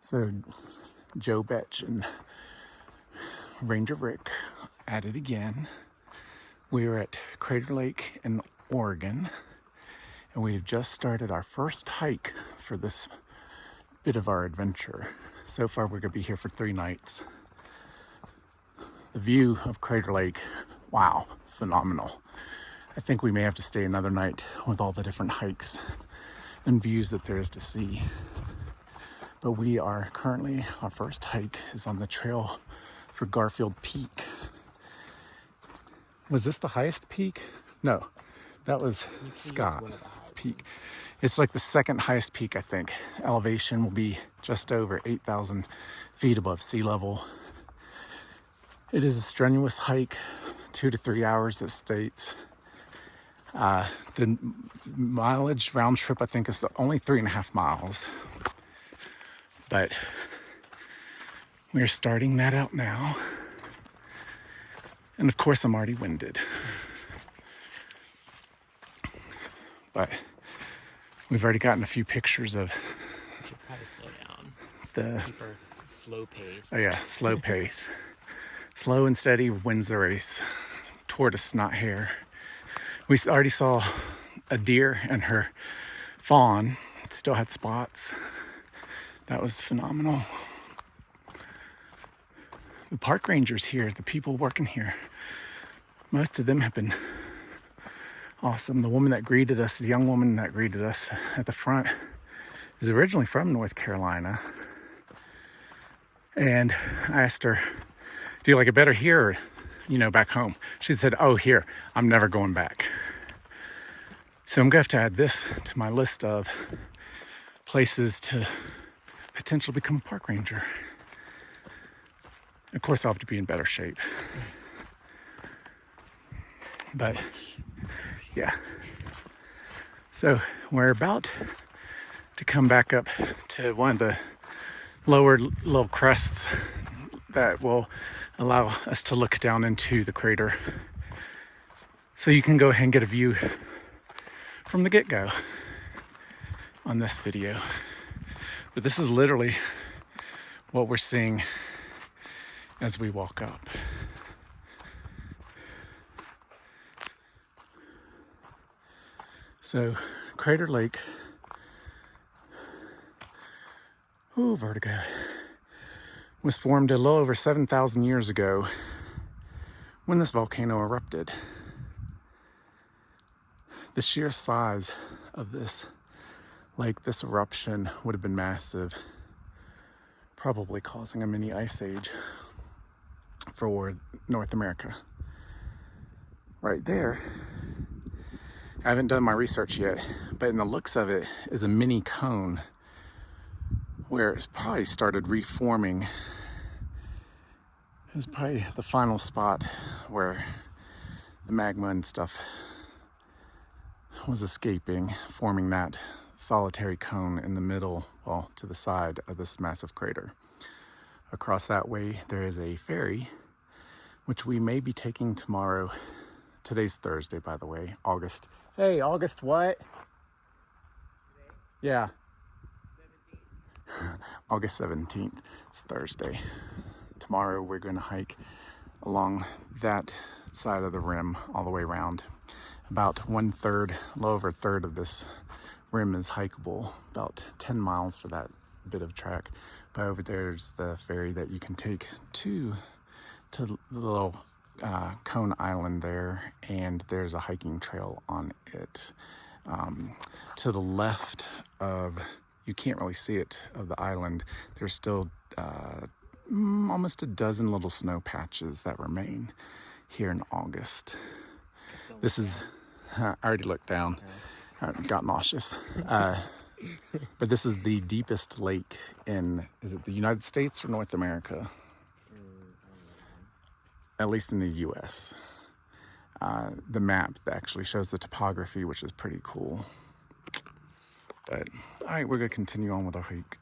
So Joe Betch and Ranger Rick at it again. We are at Crater Lake in Oregon, and we've just started our first hike for this bit of our adventure. So far, we're gonna be here for 3 nights. The view of Crater Lake, wow, phenomenal. I think we may have to stay another night with all the different hikes and views that there is to see. But we are currently, our first hike is on the trail for Garfield Peak. Was this the highest peak? No, that was Scott Peak. It's like the second highest peak, I think. Elevation will be just over 8,000 feet above sea level. It is a strenuous hike, 2 to 3 hours, it states. The mileage round trip, I think, is only 3.5 miles. But we're starting that out now. And of course, I'm already winded. But we've already gotten a few pictures of. We should probably slow down. Keep our slow pace. Oh yeah, slow pace. Slow and steady wins the race. Tortoise, not hare. We already saw a deer and her fawn. It still had spots. That was phenomenal. The park rangers here, the people working here, most of them have been awesome. The woman that greeted us, the young woman that greeted us at the front, is originally from North Carolina. And I asked her, do you like it better here or, back home? She said, oh, here, I'm never going back. So I'm gonna have to add this to my list of places to potentially become a park ranger. Of course, I'll have to be in better shape. But yeah. So we're about to come back up to one of the lower little crests that will allow us to look down into the crater. So you can go ahead and get a view from the get-go on this video. But this is literally what we're seeing as we walk up. So, Crater Lake, vertigo, was formed a little over 7,000 years ago when this volcano erupted. The sheer size of this lake, this eruption, would have been massive, probably causing a mini ice age for North America. Right there, I haven't done my research yet, but in the looks of it is a mini cone where it's probably started reforming. It was probably the final spot where the magma and stuff was escaping, forming that solitary cone in the middle, well, to the side of this massive crater. Across that way, there is a ferry, which we may be taking tomorrow. Today's Thursday, by the way, August. Hey, August what? Today? Yeah. 17th. August 17th. It's Thursday. Tomorrow we're going to hike along that side of the rim all the way around. About 1/3, a little over a third of this rim is hikeable, about 10 miles for that bit of track. But over there's the ferry that you can take to the little Cone Island there, and there's a hiking trail on it. To the left of, you can't really see it, of the island, there's still almost a dozen little snow patches that remain here in August. This is, I already looked down, I got nauseous. But this is the deepest lake in, is it the United States or North America? At least in the US. The map that actually shows the topography, which is pretty cool. But all right, we're gonna continue on with our hike.